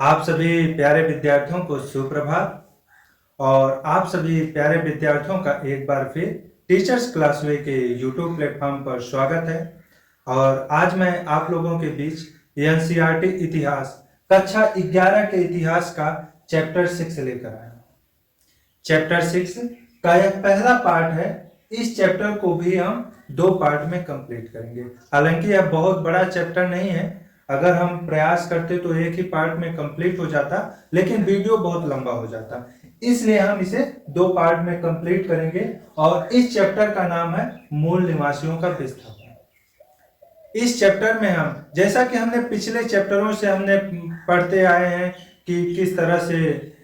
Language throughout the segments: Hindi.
आप सभी प्यारे विद्यार्थियों को सुप्रभात। और आप सभी प्यारे विद्यार्थियों का एक बार फिर टीचर्स क्लासवे के यूट्यूब प्लेटफॉर्म पर स्वागत है। और आज मैं आप लोगों के बीच एनसीईआरटी इतिहास कक्षा 11 के इतिहास का चैप्टर 6 लेकर आया हूँ। चैप्टर 6 का यह पहला पार्ट है। इस चैप्टर को भी हम 2 पार्ट में कंप्लीट करेंगे। हालांकि यह बहुत बड़ा चैप्टर नहीं है, अगर हम प्रयास करते तो एक ही पार्ट में कंप्लीट हो जाता, लेकिन वीडियो बहुत लंबा हो जाता, इसलिए हम इसे 2 पार्ट में कंप्लीट करेंगे। और इस चैप्टर का नाम है मूल निवासियों का विस्थापन। इस चैप्टर में हम, जैसा कि हमने पिछले चैप्टरों से हमने पढ़ते आए हैं कि किस तरह से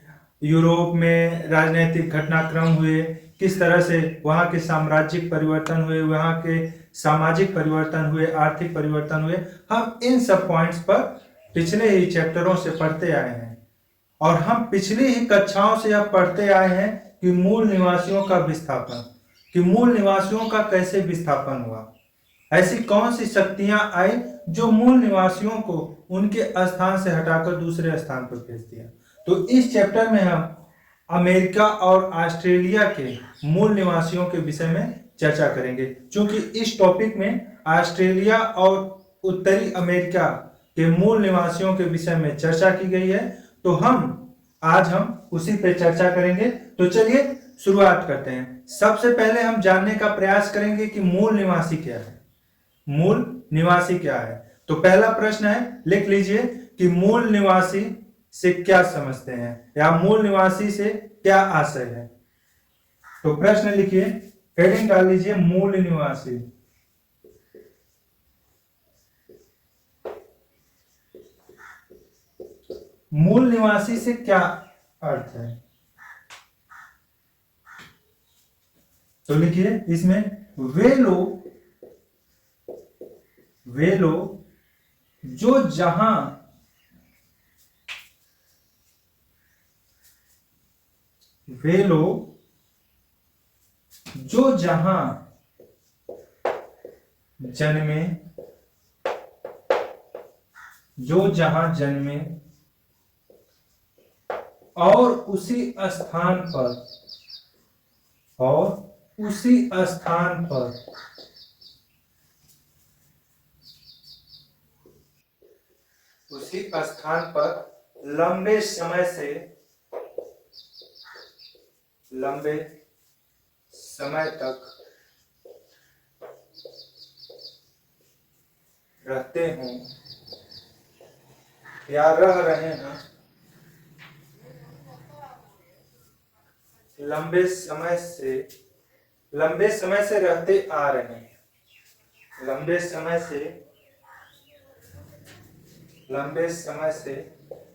यूरोप में राजनीतिक घटनाक्रम हुए, किस तरह से वहाँ के साम्राज्यिक परिवर्तन हुए, वहाँ के सामाजिक परिवर्तन हुए, आर्थिक परिवर्तन हुए, हम इन सब पॉइंट्स पर पिछले ही चैप्टरों से पढ़ते आए हैं। और हम पिछली ही कक्षाओं से अब पढ़ते आए हैं कि मूल निवासियों का विस्थापन, कि मूल निवासियों का कैसे विस्थापन हुआ, ऐसी कौन सी शक्तियां आई जो मूल निवासियों को उनके स्थान से हटाकर दूसरे स्थान पर भेज दिया। तो इस चैप्टर में हम अमेरिका और ऑस्ट्रेलिया के मूल निवासियों के विषय में चर्चा करेंगे। क्योंकि इस टॉपिक में ऑस्ट्रेलिया और उत्तरी अमेरिका के मूल निवासियों के विषय में चर्चा की गई है, तो आज हम उसी पे चर्चा करेंगे। तो चलिए शुरुआत करते हैं। सबसे पहले हम जानने का प्रयास करेंगे कि मूल निवासी क्या है। मूल निवासी क्या है? तो पहला प्रश्न है, लिख लीजिए कि मूल निवासी से क्या समझते हैं या मूल निवासी से क्या आशय है। तो प्रश्न लिखिए, हेडिंग डाल लीजिए मूल निवासी। मूल निवासी से क्या अर्थ है? तो लिखिए इसमें वे लोग जो जहां वे लोग जो जहां जन्मे और उसी स्थान पर लंबे समय तक रहते हों या रह रहे हैं, लंबे समय से रहते आ रहे हैं, लंबे समय से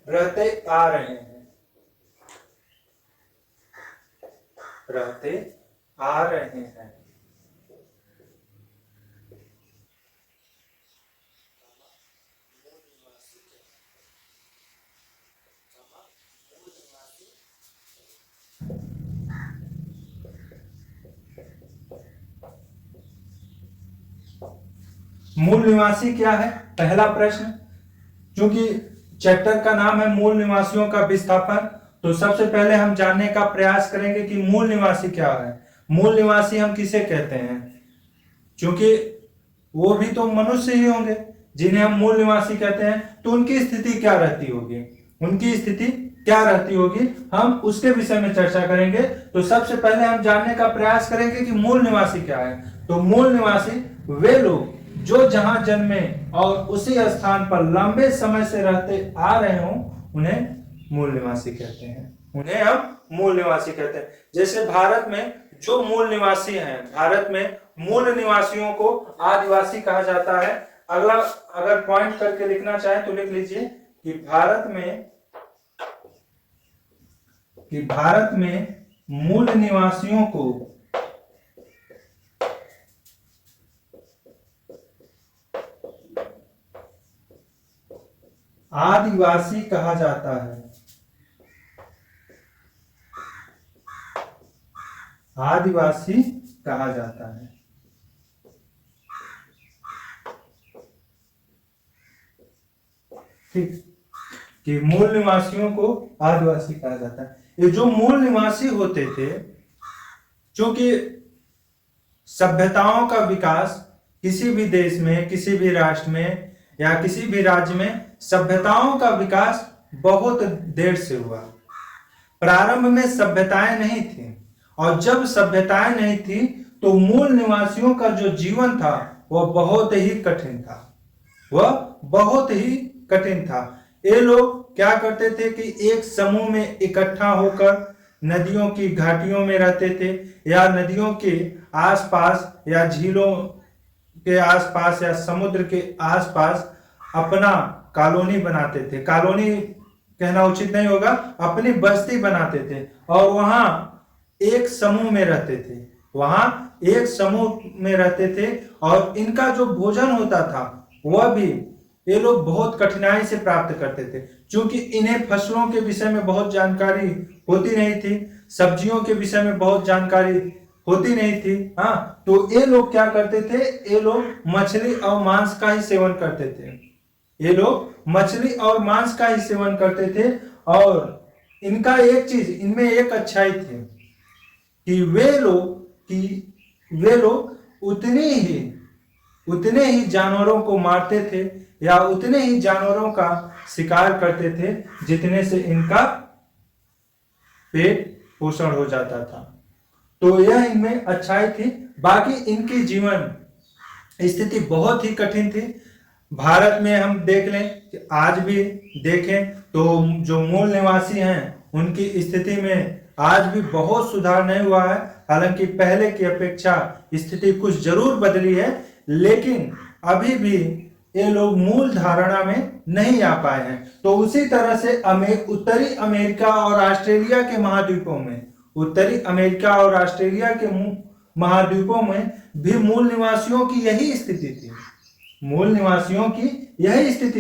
रहते आ रहे हैं, मूल निवासी क्या है? पहला प्रश्न, क्योंकि चैप्टर का नाम है मूल निवासियों का विस्थापन, तो सबसे पहले हम जानने का प्रयास करेंगे कि मूल निवासी क्या है। मूल निवासी हम किसे कहते हैं? क्योंकि वो भी तो मनुष्य ही होंगे जिन्हें हम मूल निवासी कहते हैं, तो उनकी स्थिति क्या रहती होगी, हम उसके विषय में चर्चा करेंगे। तो सबसे पहले हम जानने का प्रयास करेंगे कि मूल निवासी क्या है। तो मूल निवासी वे लोग जो जहां जन्मे और उसी स्थान पर लंबे समय से रहते आ रहे हों, उन्हें मूल निवासी कहते हैं। जैसे भारत में जो मूल निवासी हैं, भारत में मूल निवासियों को आदिवासी कहा जाता है। अगला अगर पॉइंट करके लिखना चाहे तो लिख लीजिए कि भारत में मूल निवासियों को आदिवासी कहा जाता है। ठीक, कि मूल निवासियों को आदिवासी कहा जाता है। ये जो मूल निवासी होते थे, क्योंकि सभ्यताओं का विकास किसी भी देश में, किसी भी राष्ट्र में या किसी भी राज्य में सभ्यताओं का विकास बहुत देर से हुआ। प्रारंभ में सभ्यताएं नहीं थी, और जब सभ्यताएं नहीं थी तो मूल निवासियों का जो जीवन था वह बहुत ही कठिन था। वह बहुत ही कठिन था। ये लोग क्या करते थे कि एक समूह में इकट्ठा होकर नदियों की घाटियों में रहते थे, या नदियों के आसपास या झीलों के आसपास या समुद्र के आसपास अपना कॉलोनी बनाते थे। कॉलोनी कहना उचित नहीं होगा, अपनी बस्ती बनाते थे और वहां एक समूह में रहते थे। और इनका जो भोजन होता था वह भी ये लोग बहुत कठिनाई से प्राप्त करते थे, क्योंकि इन्हें फसलों के विषय में बहुत जानकारी होती नहीं थी, सब्जियों के विषय में बहुत जानकारी होती नहीं थी। हाँ, तो ये लोग क्या करते थे, ये लोग मछली और मांस का ही सेवन करते थे। और इनका एक चीज, इनमें एक अच्छाई थी कि वे लोग उतने ही जानवरों को मारते थे या उतने ही जानवरों का शिकार करते थे जितने से इनका पेट पोषण हो जाता था। तो यह इनमें अच्छाई थी। बाकी इनकी जीवन स्थिति बहुत ही कठिन थी। भारत में हम देख लें, आज भी देखें तो जो मूल निवासी हैं उनकी स्थिति में आज भी बहुत सुधार नहीं हुआ है। हालांकि पहले की अपेक्षा स्थिति कुछ जरूर बदली है, लेकिन अभी भी ये लोग मूल धारणा में नहीं आ पाए हैं। तो उसी तरह से उत्तरी अमेरिका और ऑस्ट्रेलिया के महाद्वीपों में भी मूल निवासियों की यही स्थिति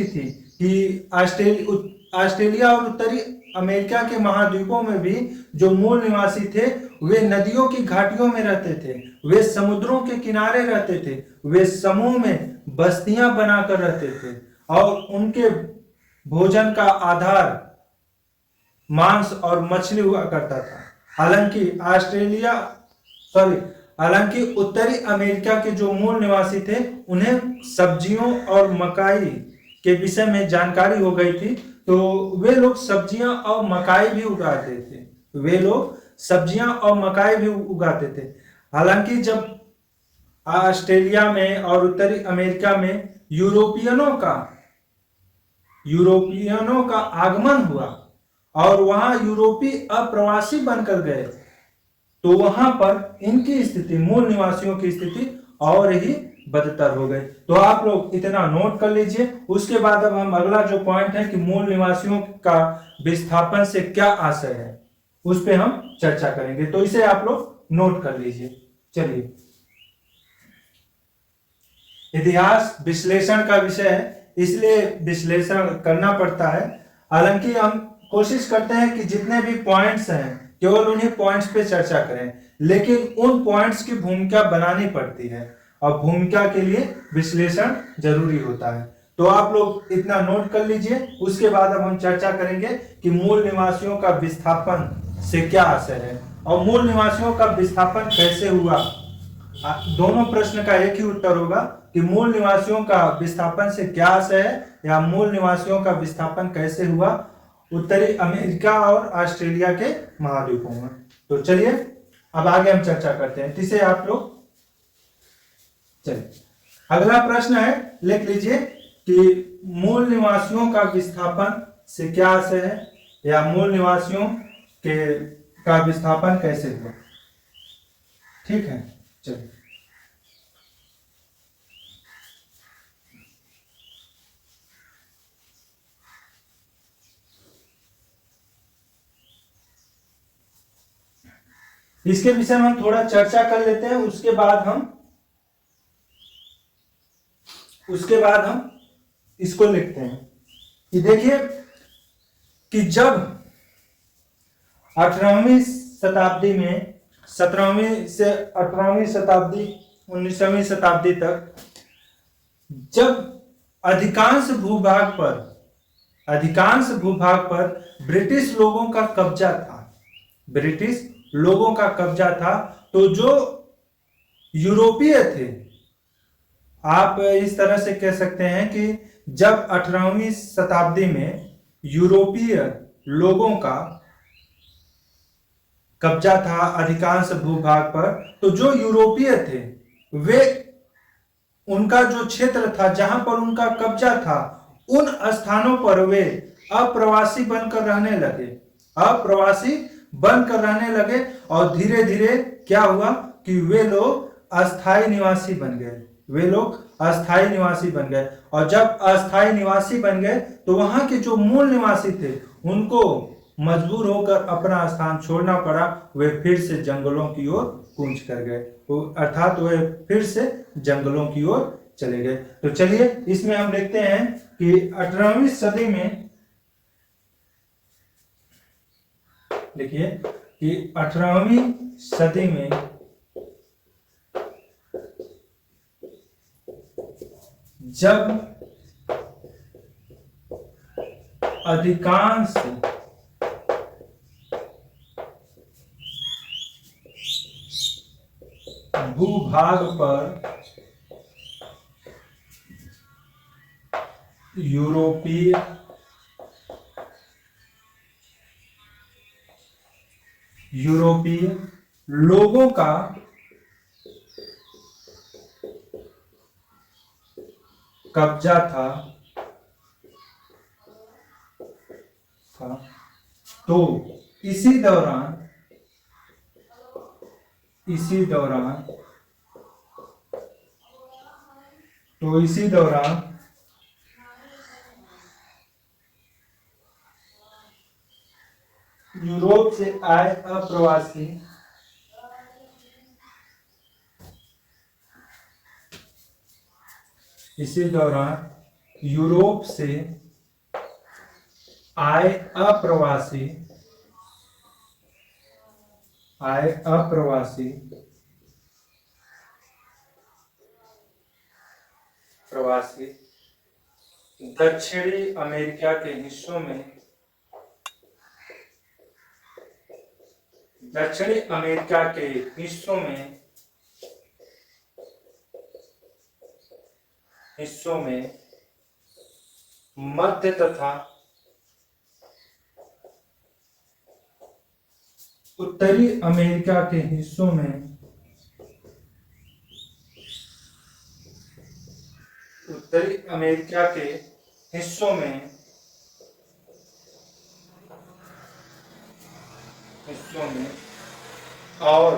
थी कि ऑस्ट्रेलिया और उत्तरी अमेरिका के महाद्वीपों में भी जो मूल निवासी थे वे नदियों की घाटियों में रहते थे, वे समुद्रों के किनारे रहते थे, वे समूह में बस्तियां बनाकर रहते थे और उनके भोजन का आधार मांस और मछली हुआ करता था। हालांकि उत्तरी अमेरिका के जो मूल निवासी थे उन्हें सब्जियों और मकाई के विषय में जानकारी हो गई थी, तो वे लोग सब्जियां और मकाई भी उगाते थे। हालांकि जब ऑस्ट्रेलिया में और उत्तरी अमेरिका में यूरोपियनों का आगमन हुआ और वहां यूरोपी अप्रवासी बनकर गए, तो वहां पर इनकी स्थिति, मूल निवासियों की स्थिति और ही बदतर हो गई। तो आप लोग इतना नोट कर लीजिए। उसके बाद अब हम अगला जो पॉइंट है कि मूल निवासियों का विस्थापन से क्या आशय है, उस पे हम चर्चा करेंगे। तो इसे आप लोग नोट कर लीजिए। चलिए, इतिहास विश्लेषण का विषय है, इसलिए विश्लेषण करना पड़ता है। हालांकि हम कोशिश करते हैं कि जितने भी पॉइंट्स हैं केवल उन्हीं पॉइंट्स पे चर्चा करें, लेकिन उन पॉइंट्स की भूमिका बनानी पड़ती है और भूमिका के लिए विश्लेषण जरूरी होता है। तो आप लोग इतना नोट कर लीजिए। उसके बाद अब हम चर्चा करेंगे कि मूल निवासियों का विस्थापन से क्या आशय है और मूल निवासियों का विस्थापन कैसे हुआ। दोनों प्रश्न का एक ही उत्तर होगा कि मूल निवासियों का विस्थापन से क्या आशय है या मूल निवासियों का विस्थापन कैसे हुआ उत्तरी अमेरिका और ऑस्ट्रेलिया के महाद्वीपों में। तो चलिए अब आगे हम चर्चा करते हैं। इसे आप लोग चलिए, अगला प्रश्न है, लिख लीजिए कि मूल निवासियों का विस्थापन से क्या आशय है या मूल निवासियों का विस्थापन कैसे हुआ। ठीक है, चलिए। इसके विषय में हम थोड़ा चर्चा कर लेते हैं। उसके बाद हम इसको लिखते हैं कि देखिए कि जब 18वीं शताब्दी में 17वीं से 18वीं शताब्दी 19वीं शताब्दी तक जब अधिकांश अधिकांश भूभाग पर ब्रिटिश लोगों का कब्जा था। ब्रिटिश लोगों का कब्जा था। तो जो यूरोपीय थे, आप इस तरह से कह सकते हैं कि जब 18वीं शताब्दी में यूरोपीय लोगों का कब्जा था अधिकांश भूभाग पर, तो जो यूरोपीय थे वे, उनका जो क्षेत्र था जहां पर उनका कब्जा था, उन स्थानों पर वे अप्रवासी बनकर रहने लगे। अप्रवासी बनकर रहने लगे और धीरे धीरे क्या हुआ कि वे लोग अस्थायी निवासी बन गए। वे लोग अस्थायी निवासी बन गए और जब अस्थायी निवासी बन गए तो वहां के जो मूल निवासी थे उनको मजबूर होकर अपना स्थान छोड़ना पड़ा। वे फिर से जंगलों की ओर कूच कर गए, अर्थात वे फिर से जंगलों की ओर चले गए। तो चलिए इसमें हम देखते हैं कि 18वीं सदी में, देखिए कि 18वीं सदी में जब अधिकांश भूभाग पर यूरोपीय लोगों का कब्जा था, तो इसी दौरान यूरोप से आए अप्रवासी यूरोप से आए अप्रवासी दक्षिणी अमेरिका के हिस्सों में मध्य तथा उत्तरी अमेरिका के हिस्सों में और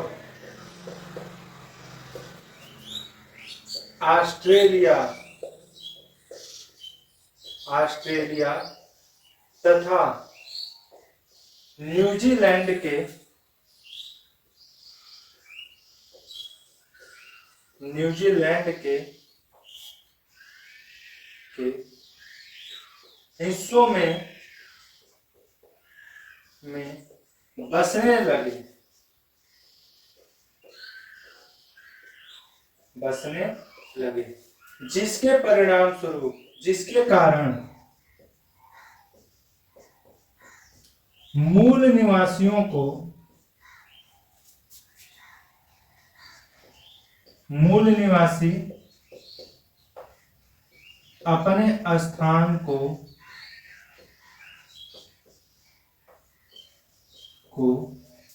ऑस्ट्रेलिया तथा न्यूजीलैंड के हिस्सों में बसने लगे, जिसके परिणाम स्वरूप, जिसके कारण मूल निवासी अपने स्थान को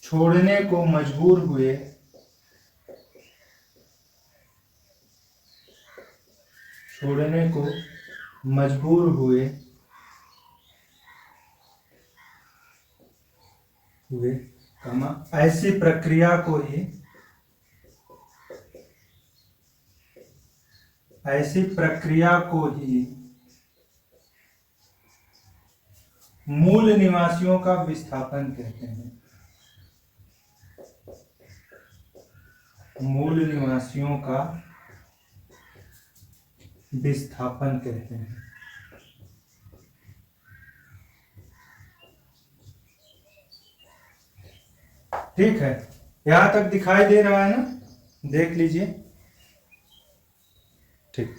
छोड़ने को मजबूर हुए। ऐसी प्रक्रिया को ही मूल निवासियों का विस्थापन कहते हैं। ठीक है, यहां तक दिखाई दे रहा है ना, देख लीजिए। ठीक,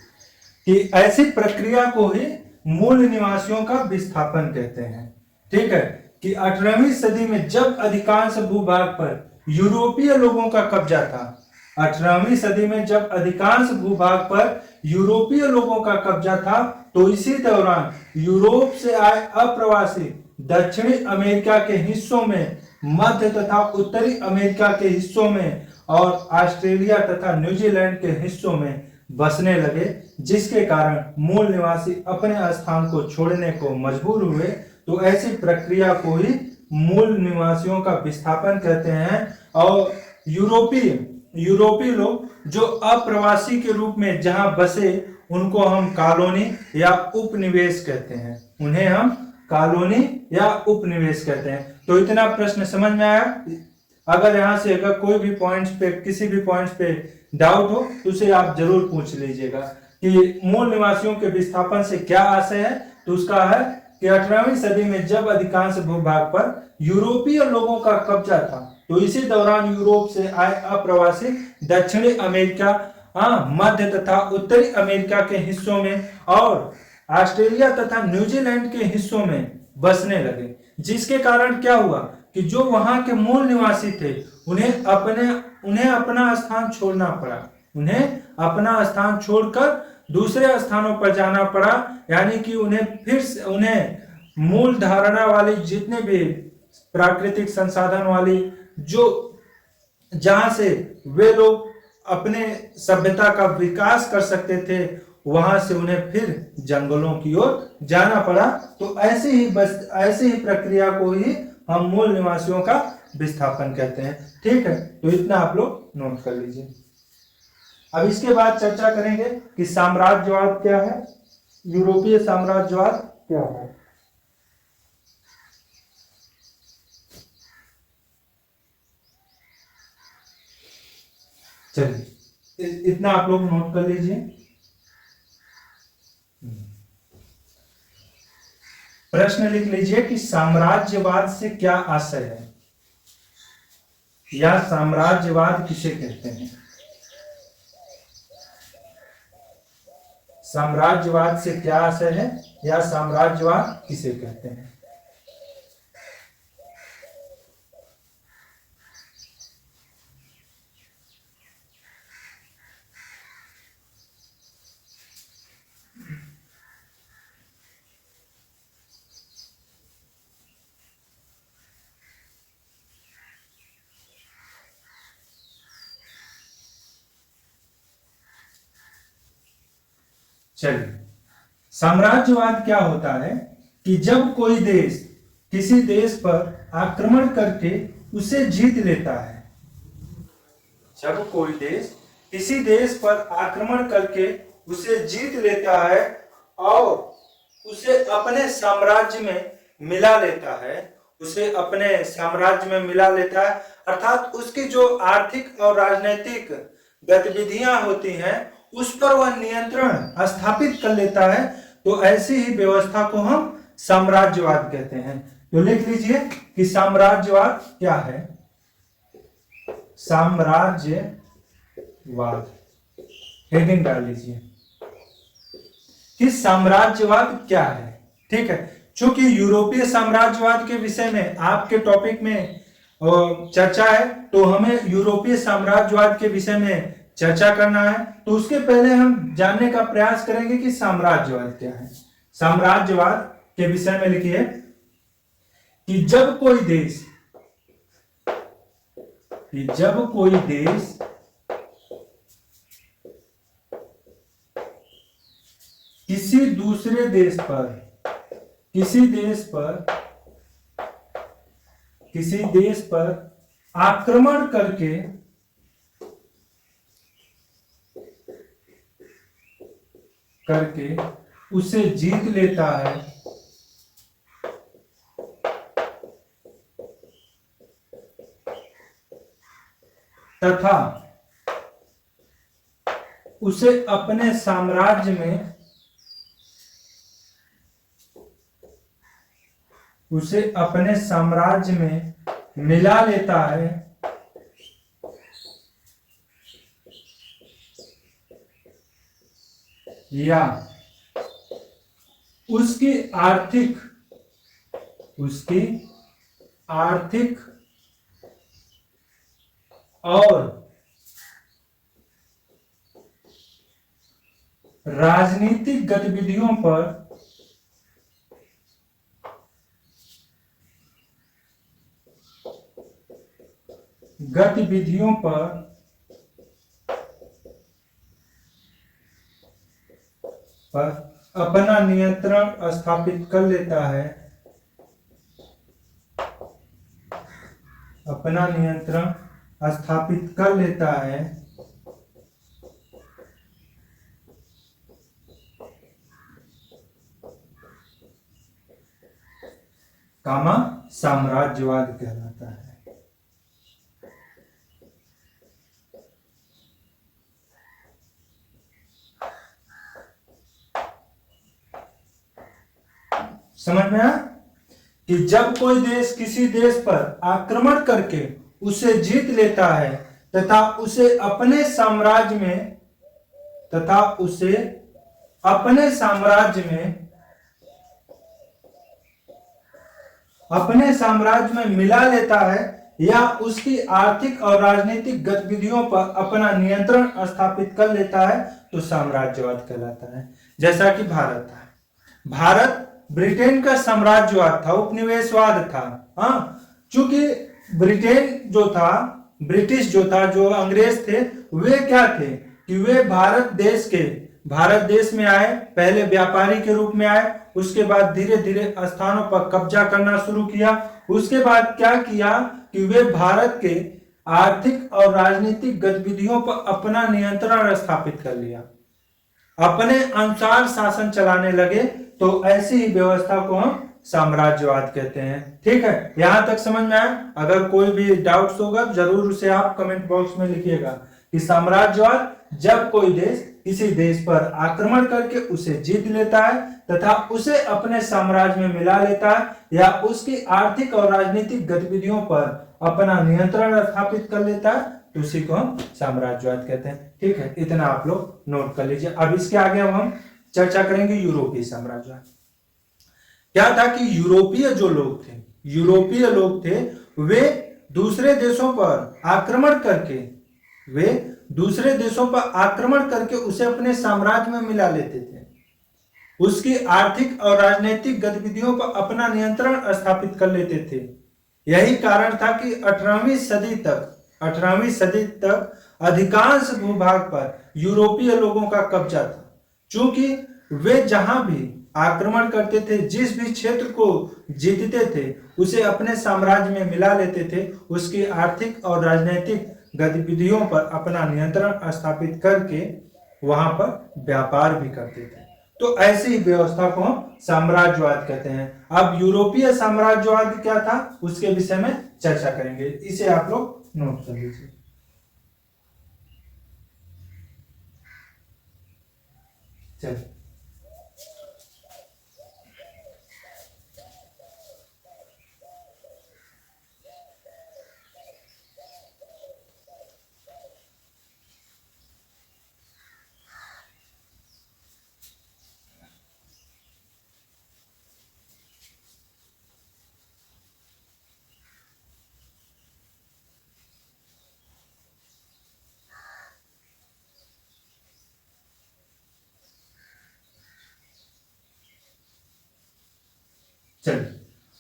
कि ऐसी प्रक्रिया को ही मूल निवासियों का विस्थापन कहते हैं। ठीक है, कि 18वीं सदी में जब अधिकांश भूभाग पर यूरोपीय लोगों का कब्जा था, 18वीं सदी में जब अधिकांश भूभाग पर यूरोपीय लोगों का कब्जा था, तो इसी दौरान यूरोप से आए अप्रवासी दक्षिणी अमेरिका के हिस्सों में, मध्य तथा उत्तरी अमेरिका के हिस्सों में और ऑस्ट्रेलिया तथा न्यूजीलैंड के हिस्सों में बसने लगे, जिसके कारण मूल निवासी अपने स्थान को छोड़ने को मजबूर हुए। तो ऐसी प्रक्रिया को ही मूल निवासियों का विस्थापन कहते हैं। और यूरोपीय लोग जो अप्रवासी के रूप में जहां बसे, उनको हम कॉलोनी या उपनिवेश कहते हैं। उन्हें हम कॉलोनी या उपनिवेश कहते हैं। तो इतना प्रश्न समझ में आया। अगर यहाँ से अगर कोई भी पॉइंट्स पे, किसी भी पॉइंट्स पे डाउट हो तो उसे आप जरूर पूछ लीजिएगा कि मूल निवासियों के विस्थापन से क्या आशय है। तो उसका है कि 18वीं सदी में जब अधिकांश भूभाग पर यूरोपीय लोगों का कब्जा था, तो इसी दौरान यूरोप से आए अप्रवासी दक्षिणी अमेरिका, मध्य तथा उत्तरी अमेरिका के हिस्सों में और ऑस्ट्रेलिया तथा न्यूजीलैंड के हिस्सों में बसने लगे, जिसके कारण क्या हुआ कि जो वहां के मूल निवासी थे, उन्हें अपना स्थान छोड़ना पड़ा। उन्हें अपना स्थान छोड़कर दूसरे स्थानों पर जाना पड़ा, यानी कि उन्हें मूल धारणा वाली जितने भी प्राकृतिक संसाधन वाली जो जहां से वे लोग अपने सभ्यता का विकास कर सकते थे, वहां से उन्हें फिर जंगलों की ओर जाना पड़ा। तो ऐसी ही प्रक्रिया को ही हम मूल निवासियों का विस्थापन कहते हैं। ठीक है, तो इतना आप लोग नोट कर लीजिए। अब इसके बाद चर्चा करेंगे कि साम्राज्यवाद क्या है, यूरोपीय साम्राज्यवाद क्या है। चलिए, इतना आप लोग नोट कर लीजिए। प्रश्न लिख लीजिए कि साम्राज्यवाद से क्या आशय है, या साम्राज्यवाद किसे कहते हैं। साम्राज्यवाद से क्या आशय है, या साम्राज्यवाद किसे कहते हैं। चलिए, साम्राज्यवाद क्या होता है कि जब कोई देश किसी देश पर आक्रमण करके उसे जीत लेता है, जब कोई देश किसी देश पर आक्रमण करके उसे जीत लेता है और उसे अपने साम्राज्य में मिला लेता है, उसे अपने साम्राज्य में मिला लेता है, अर्थात उसकी जो आर्थिक और राजनीतिक गतिविधियां होती हैं उस पर वह नियंत्रण स्थापित कर लेता है, तो ऐसी ही व्यवस्था को हम साम्राज्यवाद कहते हैं। तो लिख लीजिए कि साम्राज्यवाद क्या है। साम्राज्यवाद, हेडिंग डाल लीजिए कि साम्राज्यवाद क्या है। ठीक है, चूंकि यूरोपीय साम्राज्यवाद के विषय में आपके टॉपिक में चर्चा है, तो हमें यूरोपीय साम्राज्यवाद के विषय में चर्चा करना है। तो उसके पहले हम जानने का प्रयास करेंगे कि साम्राज्यवाद क्या है। साम्राज्यवाद के विषय में लिखिए कि जब कोई देश किसी दूसरे देश पर, किसी देश पर आक्रमण करके उसे जीत लेता है तथा उसे अपने साम्राज्य में मिला लेता है, या उसकी आर्थिक और राजनीतिक गतिविधियों पर अपना नियंत्रण स्थापित कर लेता है, अपना नियंत्रण स्थापित कर लेता है, कामा साम्राज्यवाद कहलाता है। समझ में आया कि जब कोई देश किसी देश पर आक्रमण करके उसे जीत लेता है तथा उसे अपने साम्राज्य में मिला लेता है या उसकी आर्थिक और राजनीतिक गतिविधियों पर अपना नियंत्रण स्थापित कर लेता है तो साम्राज्यवाद कहलाता है। जैसा कि भारत ब्रिटेन का साम्राज्यवाद था, उपनिवेशवाद था। हाँ, चूंकि ब्रिटेन जो था, ब्रिटिश जो था, जो अंग्रेज थे, वे क्या थे कि वे भारत देश में आए, पहले व्यापारी के रूप में आए, उसके बाद धीरे धीरे स्थानों पर कब्जा करना शुरू किया। उसके बाद क्या किया कि वे भारत के आर्थिक और राजनीतिक गतिविधियों पर अपना नियंत्रण स्थापित कर लिया, अपने अनुसार शासन चलाने लगे। तो ऐसी ही व्यवस्था को हम साम्राज्यवाद कहते हैं। ठीक है, यहां तक समझ में आया? अगर कोई भी डाउट्स होगा जरूर उसे आप कमेंट बॉक्स में लिखिएगा कि साम्राज्यवाद जब कोई देश किसी देश पर आक्रमण करके उसे जीत लेता है तथा उसे अपने साम्राज्य में मिला लेता है या उसकी आर्थिक और राजनीतिक गतिविधियों पर अपना नियंत्रण स्थापित कर लेता है तो उसी को हम साम्राज्यवाद कहते हैं। ठीक है, इतना आप लोग नोट कर लीजिए। अब इसके आगे हम चर्चा करेंगे यूरोपीय साम्राज्यवाद। क्या था कि यूरोपीय लोग थे, वे दूसरे देशों पर आक्रमण करके उसे अपने साम्राज्य में मिला लेते थे, उसकी आर्थिक और राजनीतिक गतिविधियों पर अपना नियंत्रण स्थापित कर लेते थे। यही कारण था कि 18वीं सदी तक अधिकांश भूभाग पर यूरोपीय लोगों का कब्जा था। चूंकि वे जहां भी आक्रमण करते थे, जिस भी क्षेत्र को जीतते थे, उसे अपने साम्राज्य में मिला लेते थे, उसकी आर्थिक और राजनीतिक गतिविधियों पर अपना नियंत्रण स्थापित करके वहां पर व्यापार भी करते थे। तो ऐसी व्यवस्था को हम साम्राज्यवाद कहते हैं। अब यूरोपीय साम्राज्यवाद क्या था उसके विषय में चर्चा करेंगे, इसे आप लोग नोट कर लीजिए। चलिए,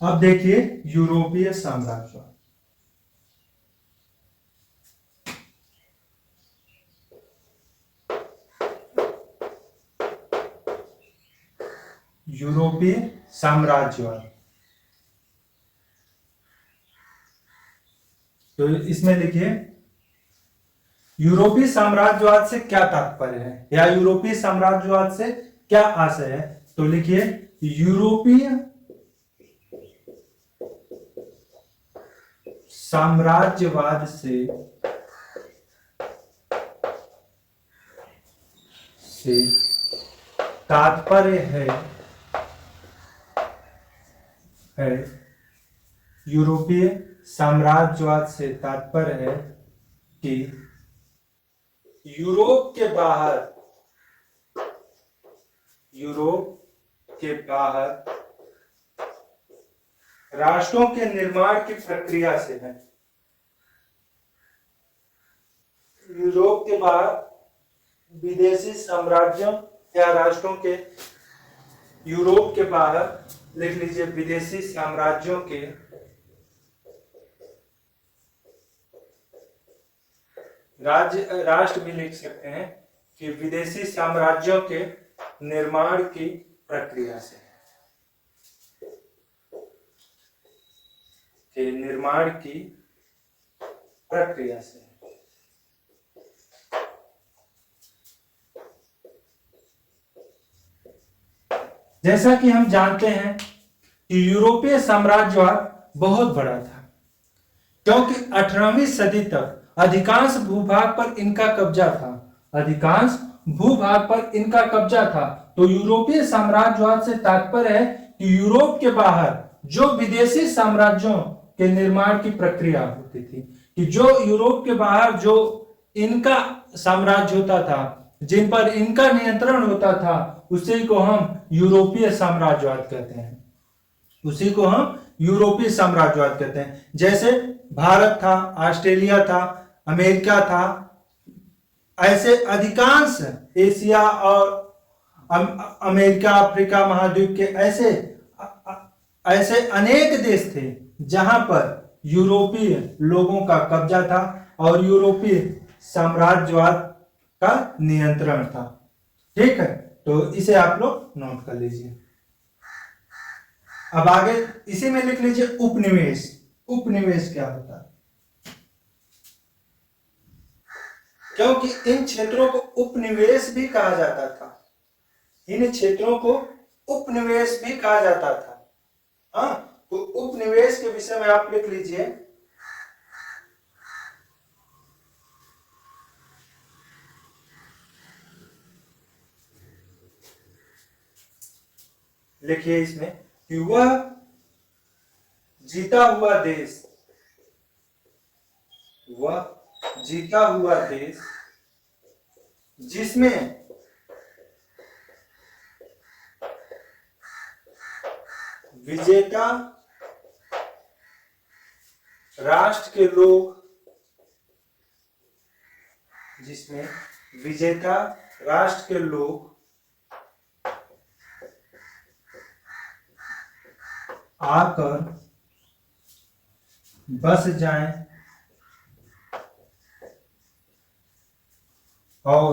अब देखिए यूरोपीय साम्राज्यवाद। यूरोपीय साम्राज्यवाद, तो इसमें लिखिए यूरोपीय साम्राज्यवाद से क्या तात्पर्य है या यूरोपीय साम्राज्यवाद से क्या आशय है। तो लिखिए यूरोपीय साम्राज्यवाद से तात्पर्य है यूरोपीय साम्राज्यवाद से तात्पर्य है कि यूरोप के बाहर राष्ट्रों के निर्माण की प्रक्रिया से है। यूरोप के बाहर विदेशी साम्राज्यों या राष्ट्रों के, यूरोप के बाहर लिख लीजिए विदेशी साम्राज्यों के राष्ट्र भी लिख सकते हैं कि विदेशी साम्राज्यों के निर्माण की प्रक्रिया से, के निर्माण की प्रक्रिया से। जैसा कि हम जानते हैं कि यूरोपीय साम्राज्यवाद बहुत बड़ा था, क्योंकि 18वीं सदी तक अधिकांश भूभाग पर इनका कब्जा था, अधिकांश भूभाग पर इनका कब्जा था। तो यूरोपीय साम्राज्यवाद से तात्पर्य है कि यूरोप के बाहर जो विदेशी साम्राज्यों के निर्माण की प्रक्रिया होती थी, कि जो यूरोप के बाहर जो इनका साम्राज्य होता था, जिन पर इनका नियंत्रण होता था, उसी को हम यूरोपीय साम्राज्यवाद कहते हैं, उसी को हम यूरोपीय साम्राज्यवाद कहते हैं। जैसे भारत था, ऑस्ट्रेलिया था, अमेरिका था, ऐसे अधिकांश एशिया और अमेरिका, अफ्रीका महाद्वीप के ऐसे अनेक देश थे जहां पर यूरोपीय लोगों का कब्जा था और यूरोपीय साम्राज्यवाद का नियंत्रण था। ठीक है, तो इसे आप लोग नोट कर लीजिए। अब आगे इसी में लिख लीजिए उपनिवेश। उपनिवेश क्या होता है? क्योंकि इन क्षेत्रों को उपनिवेश भी कहा जाता था, इन क्षेत्रों को उपनिवेश भी कहा जाता था। हाँ, तो उपनिवेश के विषय में आप लिख लीजिए लिखिए इसमें कि वह जीता हुआ देश, वह जीता हुआ देश जिसमें विजेता राष्ट्र के लोग, जिसमें विजेता राष्ट्र के लोग आकर बस जाएं और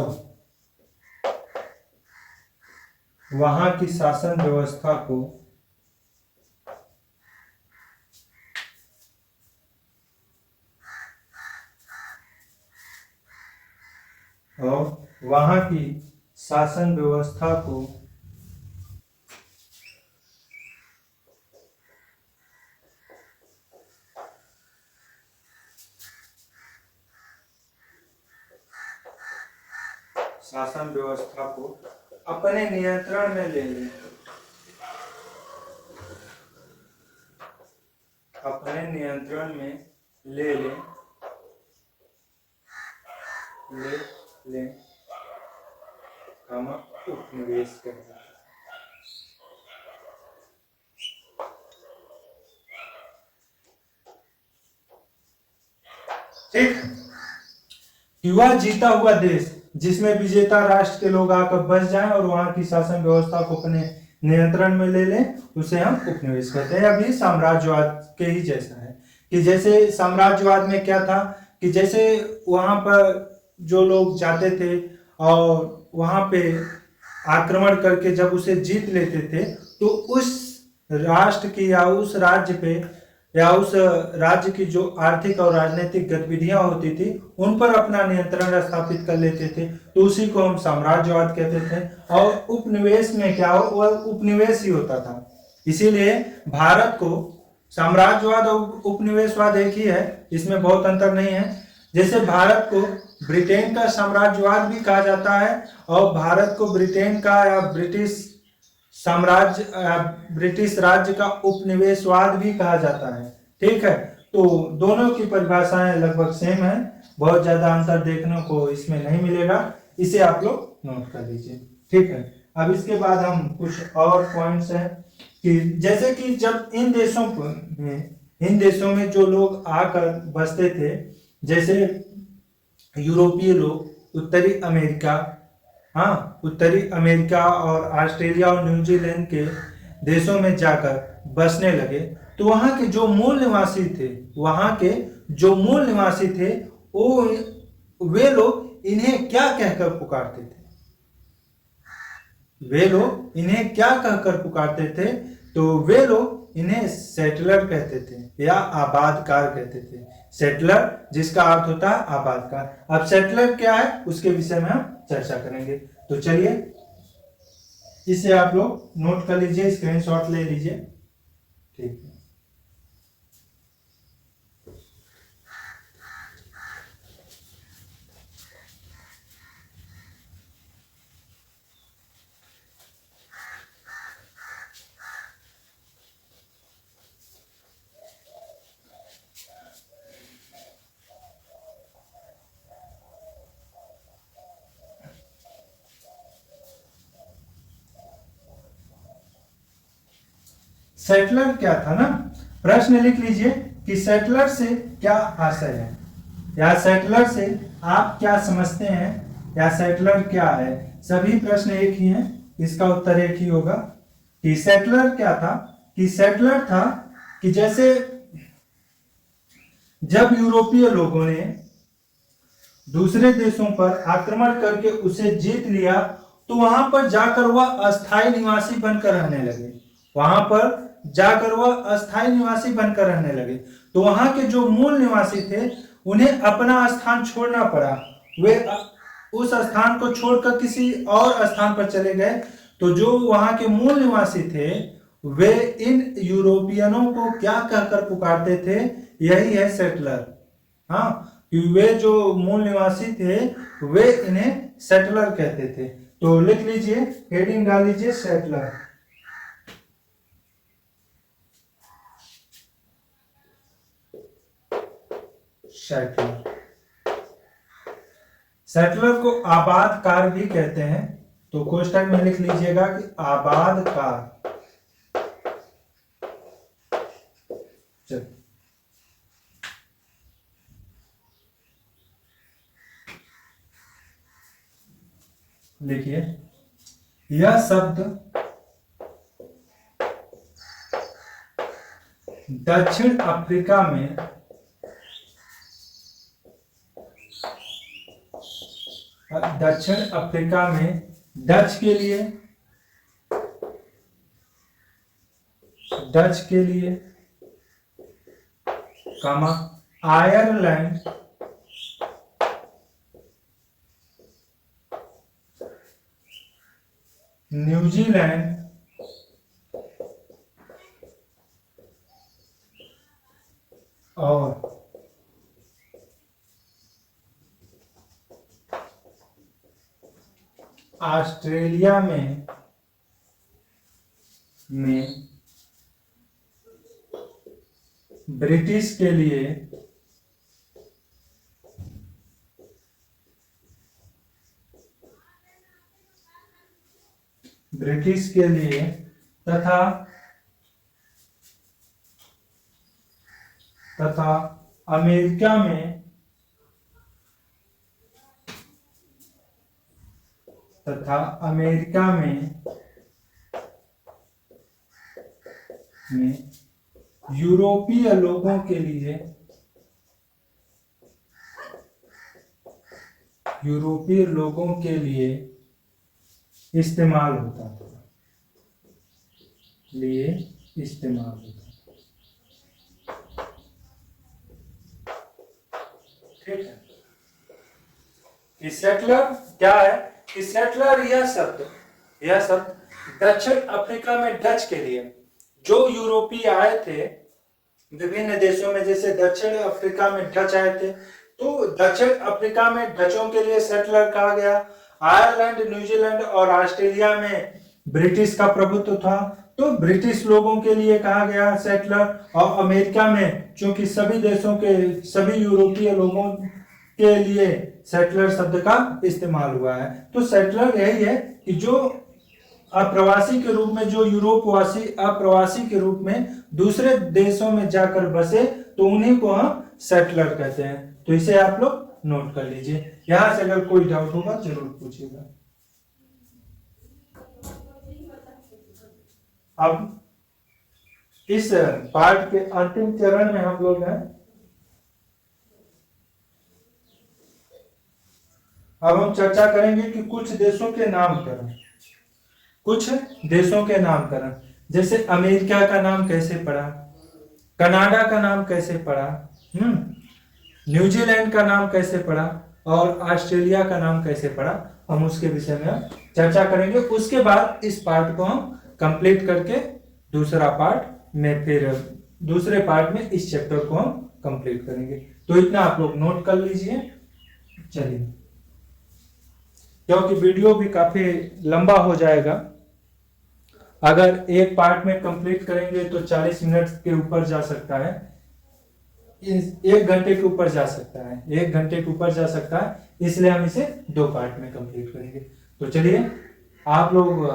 वहां की शासन व्यवस्था को अपने नियंत्रण में ले लें, अपने नियंत्रण में ले लें, हम उपनिवेश कहते हैं। ठीक, युवा जीता हुआ देश जिसमें विजेता राष्ट्र के लोग आकर बस जाएं और वहां की शासन व्यवस्था को अपने नियंत्रण में ले लें, उसे हम उपनिवेश कहते हैं। अभी साम्राज्यवाद के ही जैसा है कि जैसे साम्राज्यवाद में क्या था कि जैसे वहां पर जो लोग जाते थे और वहां पे आक्रमण करके जब उसे जीत लेते थे, तो उस राष्ट्र की या उस राज्य पे या उस राज्य की जो आर्थिक और राजनीतिक गतिविधियां होती थी उन पर अपना नियंत्रण स्थापित कर लेते थे, तो उसी को हम साम्राज्यवाद कहते थे। और उपनिवेश में क्या हो, वह उपनिवेश ही होता था। इसीलिए भारत को साम्राज्यवाद और उपनिवेशवाद एक ही है, इसमें बहुत अंतर नहीं है। जैसे भारत को ब्रिटेन का साम्राज्यवाद भी कहा जाता है और भारत को ब्रिटेन का या ब्रिटिश राज्य का उपनिवेशवाद भी कहा जाता है। ठीक है, तो दोनों की परिभाषाएं लगभग सेम है, बहुत ज्यादा अंतर देखने को इसमें नहीं मिलेगा, इसे आप लोग नोट कर लीजिए। ठीक है, अब इसके बाद हम कुछ और पॉइंट्स हैं कि जैसे कि जब इन देशों में जो लोग आकर बसते थे, जैसे यूरोपीय लोग उत्तरी अमेरिका, हाँ, उत्तरी अमेरिका और ऑस्ट्रेलिया और न्यूजीलैंड के देशों में जाकर बसने लगे, तो वहाँ के जो मूल निवासी थे, वहाँ के जो मूल निवासी थे, वो वे लोग इन्हें क्या कहकर पुकारते थे? वे लोग इन्हें क्या कहकर पुकारते थे? तो वे लोग इन्हें सेटलर कहते थे या आबादकार कहते थे। सेटलर जिसका अर्थ होता है आबादकार। अब सेटलर क्या है उसके विषय में हम चर्चा करेंगे। तो चलिए इसे आप लोग नोट कर लीजिए, स्क्रीनशॉट ले लीजिए। ठीक है। सेटलर क्या था ना, प्रश्न लिख लीजिए कि सेटलर से क्या आशय है, या सेटलर से आप क्या समझते हैं, या सेटलर क्या है। सभी प्रश्न एक ही हैं, इसका उत्तर एक ही होगा। कि सेटलर क्या था, कि सेटलर था कि जैसे जब यूरोपीय लोगों ने दूसरे देशों पर आक्रमण करके उसे जीत लिया, तो वहां पर जाकर वह अस्थायी निवासी बनकर रहने लगे। वहां पर जाकर वह अस्थायी निवासी बनकर रहने लगे, तो वहां के जो मूल निवासी थे उन्हें अपना स्थान छोड़ना पड़ा। वे उस स्थान को छोड़कर किसी और स्थान पर चले गए। तो जो वहां के मूल निवासी थे वे इन यूरोपियनों को क्या कहकर पुकारते थे? यही है सेटलर। हाँ, वे जो मूल निवासी थे वे इन्हें सेटलर कहते थे। तो लिख लीजिए, हेडिंग डाल लीजिए सेटलर। सेटलर, सेटलर को आबादकार भी कहते हैं। तो क्वेश्चन में लिख लीजिएगा कि आबादकार। चल लिखिए, यह शब्द दक्षिण अफ्रीका में डच के लिए कामा आयरलैंड, न्यूजीलैंड और ऑस्ट्रेलिया में ब्रिटिश के लिए तथा अमेरिका में यूरोपीय लोगों के लिए इस्तेमाल होता था। ठीक है। कि सेटलर क्या है, कि सेटलर यह शब्द दक्षिण अफ्रीका में डच के लिए, जो यूरोपीय आए थे विभिन्न देशों में, जैसे दक्षिण अफ्रीका में डच आए थे, तो दक्षिण अफ्रीका में डचों के लिए सेटलर कहा गया। आयरलैंड, न्यूजीलैंड और ऑस्ट्रेलिया में ब्रिटिश का प्रभुत्व था, तो ब्रिटिश लोगों के लिए कहा गया सेटलर। और अमेरिका में चूंकि सभी यूरोपीय लोगों के लिए सेटलर शब्द का इस्तेमाल हुआ है। तो सेटलर यही है कि जो अप्रवासी के रूप में, जो यूरोपवासी अप्रवासी के रूप में दूसरे देशों में जाकर बसे, तो उन्हीं को हम सेटलर कहते हैं। तो इसे आप लोग नोट कर लीजिए। यहां से अगर कोई डाउट होगा जरूर पूछिएगा। अब इस पाठ के अंतिम चरण में हम लोग हैं। अब हम चर्चा करेंगे कि कुछ देशों के नामकरण, कुछ देशों के नामकरण, जैसे अमेरिका का नाम कैसे पड़ा, कनाडा का नाम कैसे पड़ा, न्यूजीलैंड का नाम कैसे पड़ा, और ऑस्ट्रेलिया का नाम कैसे पड़ा, हम उसके विषय में चर्चा करेंगे। उसके बाद इस पार्ट को हम कंप्लीट करके दूसरा पार्ट में, फिर दूसरे पार्ट में इस चैप्टर को हम कंप्लीट करेंगे। तो इतना आप लोग नोट कर लीजिए। चलिए, क्योंकि वीडियो भी काफी लंबा हो जाएगा। अगर एक पार्ट में कंप्लीट करेंगे तो 40 मिनट के ऊपर जा सकता है, 1 घंटे के ऊपर जा सकता है, 1 घंटे के ऊपर जा सकता है, इसलिए हम इसे 2 पार्ट में कंप्लीट करेंगे। तो चलिए, आप लोग,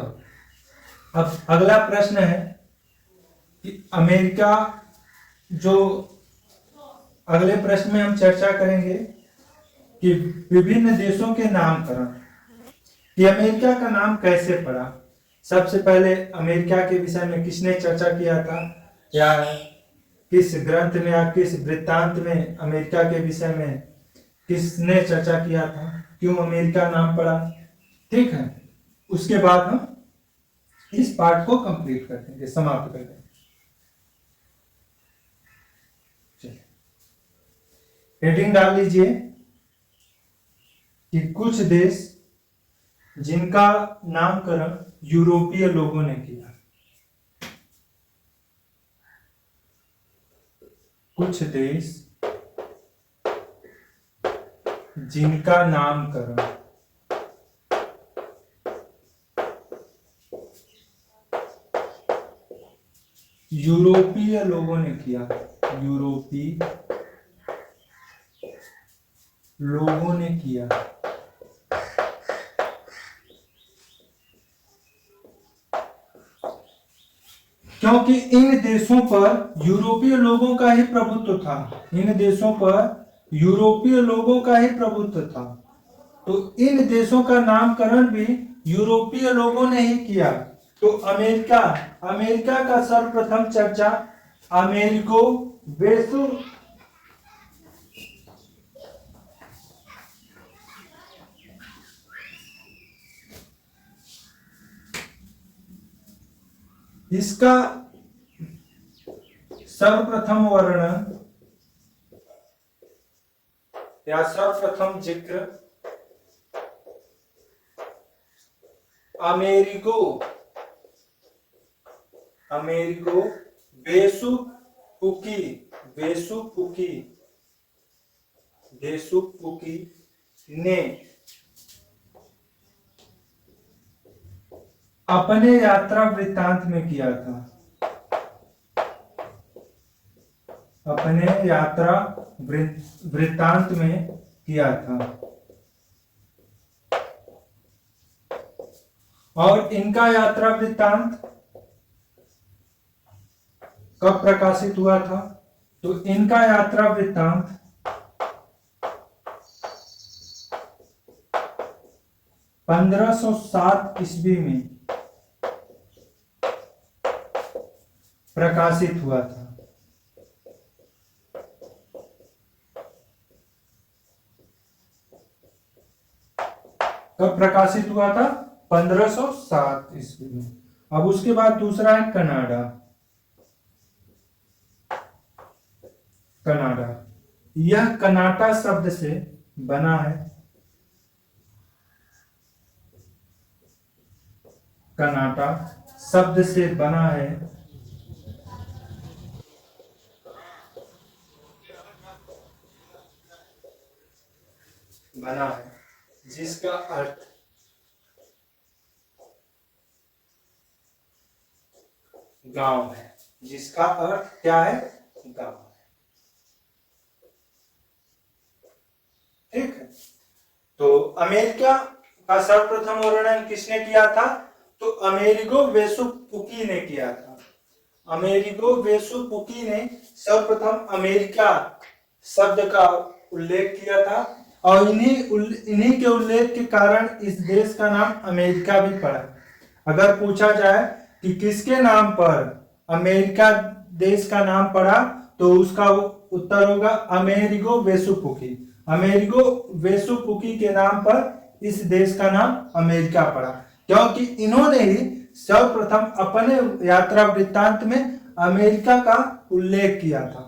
अब अगला प्रश्न है कि अमेरिका, जो अगले प्रश्न में हम चर्चा करेंगे कि विभिन्न देशों के नामकरण, कि अमेरिका का नाम कैसे पड़ा। सबसे पहले अमेरिका के विषय में किसने चर्चा किया था, या किस ग्रंथ में या किस वृत्तांत में अमेरिका के विषय में किसने चर्चा किया था, क्यों अमेरिका नाम पड़ा। ठीक है, उसके बाद हम इस पार्ट को कंप्लीट कर देंगे, समाप्त कर देंगे। हेडिंग डाल लीजिए कि कुछ देश जिनका नामकरण यूरोपीय लोगों ने किया। कुछ देश जिनका नामकरण यूरोपीय लोगों ने किया, यूरोपीय लोगों ने किया। क्योंकि इन देशों पर यूरोपीय लोगों का ही प्रभुत्व था, इन देशों पर यूरोपीय लोगों का ही प्रभुत्व था, तो इन देशों का नामकरण भी यूरोपीय लोगों ने ही किया। तो अमेरिका, अमेरिका का सर्वप्रथम चर्चा अमेरिगो वेसु इसका सर्वप्रथम वर्णन या सर्वप्रथम जिक्र अमेरिगो वेसुपुकी ने अपने यात्रा वृत्तांत में किया था, अपने यात्रा वृत्तांत में किया था। और इनका यात्रा वृत्तांत कब प्रकाशित हुआ था, तो इनका यात्रा वृत्तांत 1507 ईस्वी में प्रकाशित हुआ था। कब प्रकाशित हुआ था, 1507 ईस्वी में। अब उसके बाद दूसरा है कनाडा। कनाडा, यह कनाटा शब्द से बना है, कनाटा शब्द से बना है, जिसका अर्थ गांव है, जिसका अर्थ क्या है, गांव है। ठीक है, तो अमेरिका का सर्वप्रथम वर्णन किसने किया था, तो अमेरिगो वेसुपुकी ने किया था। अमेरिगो वेसुपुकी ने सर्वप्रथम अमेरिका शब्द का उल्लेख किया था और इन्हीं के उल्लेख के कारण इस देश का नाम अमेरिका भी पड़ा। अगर पूछा जाए कि किसके नाम पर अमेरिका देश का नाम पड़ा तो उसका उत्तर होगा अमेरिगो वेसुपुकी। अमेरिगो वेसुपुकी के नाम पर इस देश का नाम अमेरिका पड़ा, क्योंकि इन्होंने ही सर्वप्रथम अपने यात्रा वृत्तांत में अमेरिका का उल्लेख किया था।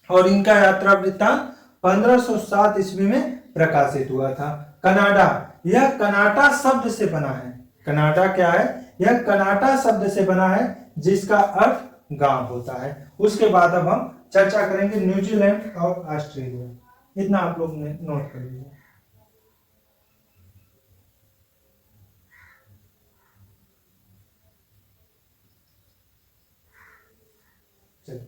और इनका यात्रा वृत्तांत 1507 ईस्वी में प्रकाशित हुआ था। कनाडा, यह कनाडा शब्द से बना है। कनाडा क्या है? यह कनाडा शब्द से बना है जिसका अर्थ गांव होता है। उसके बाद अब हम चर्चा करेंगे न्यूजीलैंड और ऑस्ट्रेलिया। इतना आप लोग ने नोट कर लीजिए। चलिए,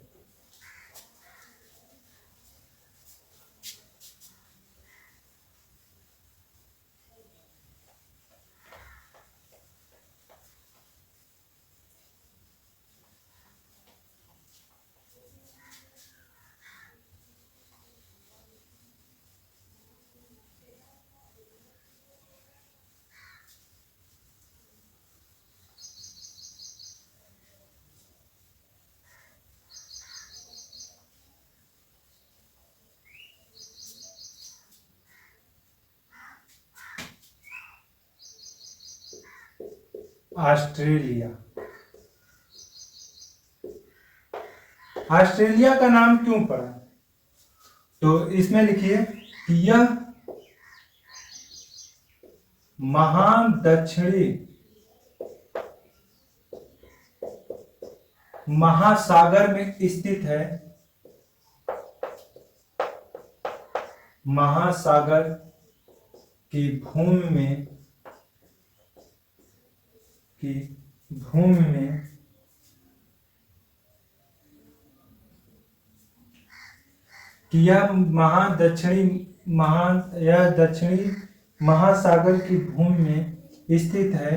ऑस्ट्रेलिया। ऑस्ट्रेलिया का नाम क्यों पड़ा? तो इसमें लिखिए कि यह महान दक्षिणी महासागर में स्थित है। महासागर की भूमि में यह दक्षिणी महासागर की भूमि में स्थित है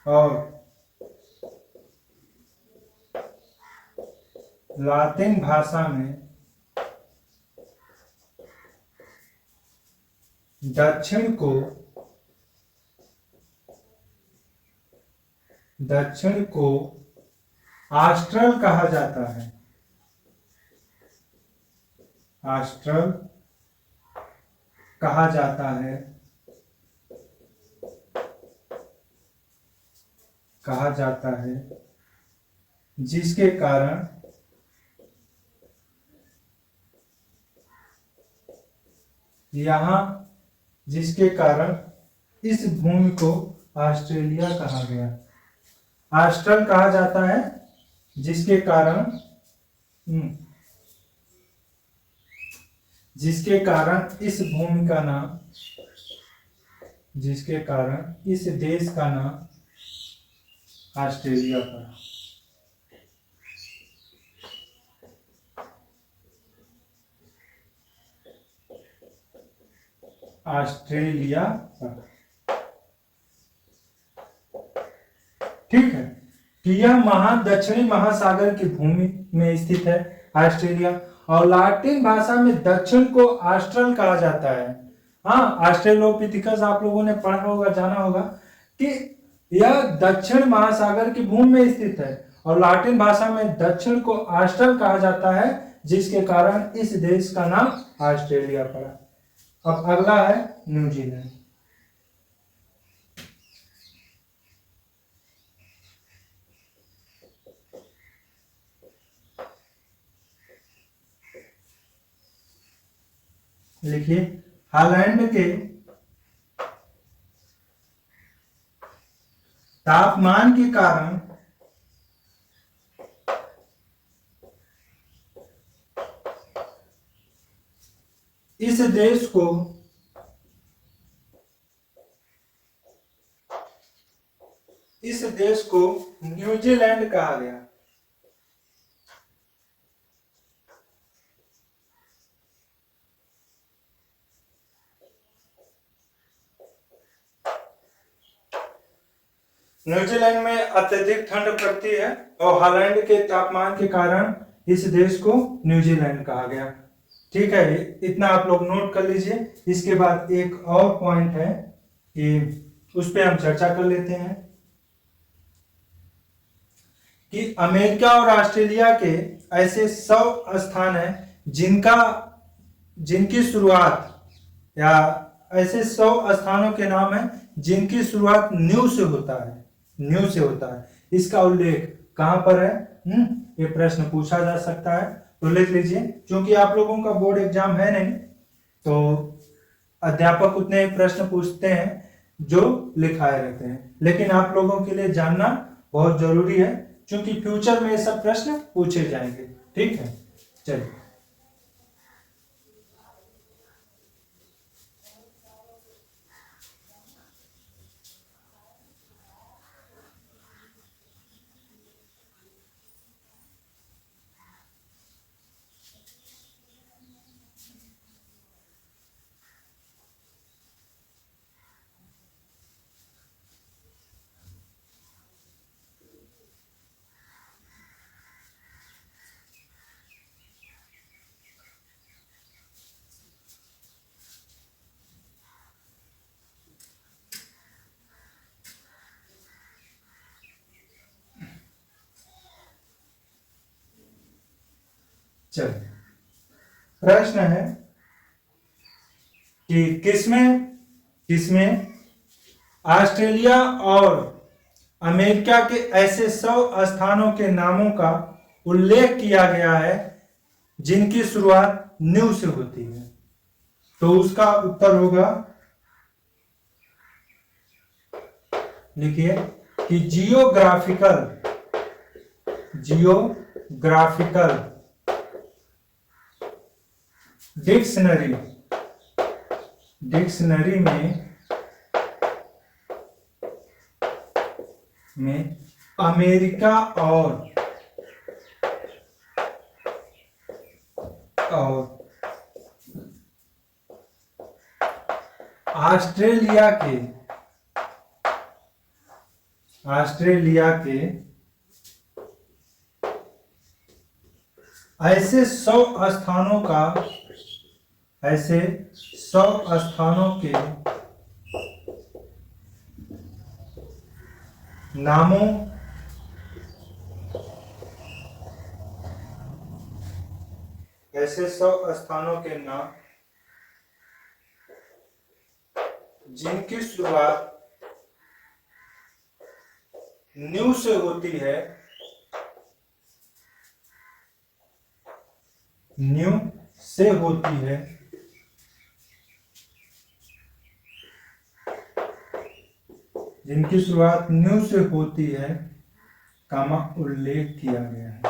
और लातिन भाषा में दक्षिण को ऑस्ट्रल कहा जाता है। ऑस्ट्रल कहा जाता है जिसके कारण इस भूमि को ऑस्ट्रेलिया कहा गया। ऑस्ट्रल कहा जाता है जिसके कारण इस भूमि का नाम, जिसके कारण इस देश का नाम ऑस्ट्रेलिया पड़ा। ऑस्ट्रेलिया पड़ा। ठीक है कि यह दक्षिणी महासागर की भूमि में स्थित है ऑस्ट्रेलिया, और लातिन भाषा में दक्षिण को ऑस्ट्रल कहा जाता है। हाँ, ऑस्ट्रेलोपिथिकस आप लोगों ने पढ़ा होगा, जाना होगा कि यह दक्षिण महासागर की भूमि में स्थित है और लातिन भाषा में दक्षिण को ऑस्ट्रल कहा जाता है जिसके कारण इस देश का नाम ऑस्ट्रेलिया पड़ा। अब अगला है न्यूजीलैंड। लिखिए, हालैंड के तापमान के कारण इस देश को न्यूजीलैंड कहा गया। न्यूजीलैंड में अत्यधिक ठंड पड़ती है और हॉलैंड के तापमान के कारण इस देश को न्यूजीलैंड कहा गया। ठीक है, इतना आप लोग नोट कर लीजिए। इसके बाद एक और पॉइंट है कि उस पर हम चर्चा कर लेते हैं कि अमेरिका और ऑस्ट्रेलिया के ऐसे 100 स्थान हैं जिनकी शुरुआत, या ऐसे 100 स्थानों के नाम हैं जिनकी शुरुआत न्यू से होता है। न्यू से होता है, इसका उल्लेख कहां पर है? ये प्रश्न पूछा जा सकता है, तो लिख लीजिए। क्योंकि आप लोगों का बोर्ड एग्जाम है नहीं, तो अध्यापक उतने प्रश्न पूछते हैं जो लिखाए रहते हैं, लेकिन आप लोगों के लिए जानना बहुत जरूरी है क्योंकि फ्यूचर में ये सब प्रश्न पूछे जाएंगे। ठीक है, चलिए। चलिए, प्रश्न है कि किसमें ऑस्ट्रेलिया और अमेरिका के ऐसे 100 स्थानों के नामों का उल्लेख किया गया है जिनकी शुरुआत न्यू से होती है? तो उसका उत्तर होगा, लिखिए कि जियोग्राफिकल डिक्शनरी में अमेरिका और ऑस्ट्रेलिया के ऐसे 100 स्थानों के नामों के नाम जिनकी शुरुआत न्यू से होती है, जिनकी शुरुआत न्यू से होती है, कामा उल्लेख किया गया है।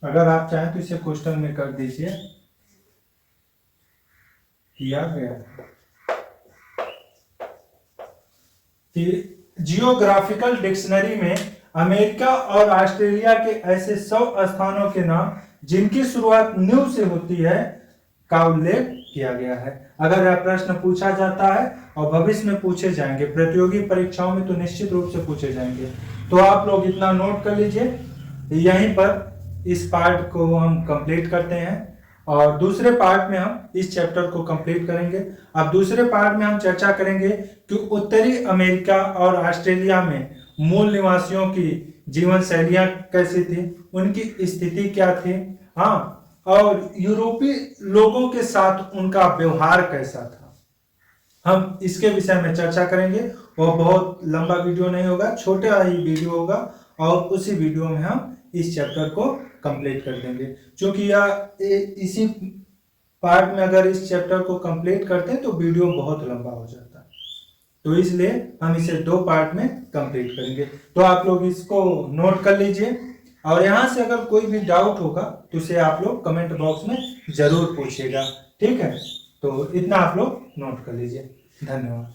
अगर आप चाहें तो इसे क्वेश्चन में कर दीजिए, किया गया है कि जियोग्राफिकल डिक्शनरी में अमेरिका और ऑस्ट्रेलिया के ऐसे 100 स्थानों के नाम जिनकी शुरुआत न्यू से होती है का उल्लेख किया गया है। अगर यह प्रश्न पूछा जाता है और भविष्य में पूछे जाएंगे, प्रतियोगी परीक्षाओं में तो निश्चित रूप से पूछे जाएंगे, तो आप लोग इतना नोट कर लीजिए। यहीं पर इस पार्ट को हम कंप्लीट करते हैं और दूसरे पार्ट में हम इस चैप्टर को कंप्लीट करेंगे। अब दूसरे पार्ट में हम चर्चा करेंगे कि उत्तरी अमेरिका और ऑस्ट्रेलिया में मूल निवासियों की जीवन शैलियां कैसी थी, उनकी स्थिति क्या थी, हाँ, और यूरोपीय लोगों के साथ उनका व्यवहार कैसा था। हम इसके विषय में चर्चा करेंगे। वो बहुत लंबा वीडियो नहीं होगा, छोटा ही वीडियो होगा और उसी वीडियो में हम इस चैप्टर को कंप्लीट कर देंगे। क्योंकि इसी पार्ट में अगर इस चैप्टर को कंप्लीट करते हैं तो वीडियो बहुत लंबा हो जाता है, तो इसलिए हम इसे 2 पार्ट में कंप्लीट करेंगे। तो आप लोग इसको नोट कर लीजिए और यहाँ से अगर कोई भी डाउट होगा तो उसे आप लोग कमेंट बॉक्स में जरूर पूछिएगा। ठीक है, तो इतना आप लोग नोट कर लीजिए। धन्यवाद।